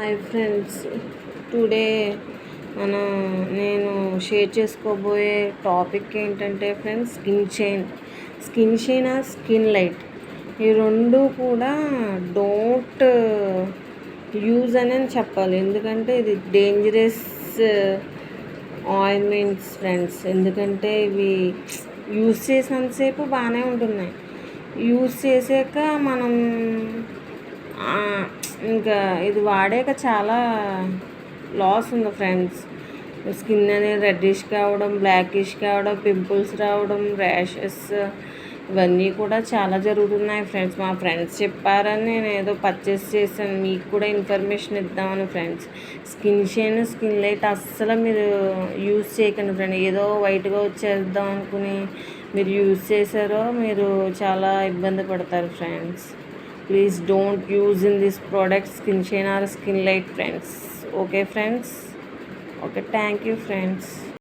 Hi friends, today నేను share చేసుకోబోయే topic ఏంటంటే friends, skin shine are skin light ఈ రెండు కూడా డోంట్ యూజ్ అని చెప్పాలి. ఎందుకంటే ఇది డేంజరస్ ఆయింట్మెంట్స్ ఫ్రెండ్స్. ఎందుకంటే ఇవి యూజ్ చేసినంతసేపు బాగానే ఉంటున్నాయి, యూజ్ చేసాక మనం ఇంకా ఇది వాడాక చాలా లాస్ ఉంది ఫ్రెండ్స్. స్కిన్ అనేది రెడ్డిష్ కావడం, బ్లాకిష్ కావడం, పింపుల్స్ రావడం, ర్యాషెస్ ఇవన్నీ కూడా చాలా జరుగుతున్నాయి ఫ్రెండ్స్. మా ఫ్రెండ్స్ చెప్పారని నేను ఏదో పర్చేస్ చేశాను, మీకు కూడా ఇన్ఫర్మేషన్ ఇద్దామని friends. Skin shine, skin light అస్సలు మీరు యూజ్ చేయకండి ఫ్రెండ్. ఏదో వైట్గా వచ్చేద్దాం అనుకుని మీరు యూజ్ చేశారో మీరు చాలా ఇబ్బంది పడతారు friends. Please don't use in this product skin shine or skin light friends. Okay friends, okay, thank you friends.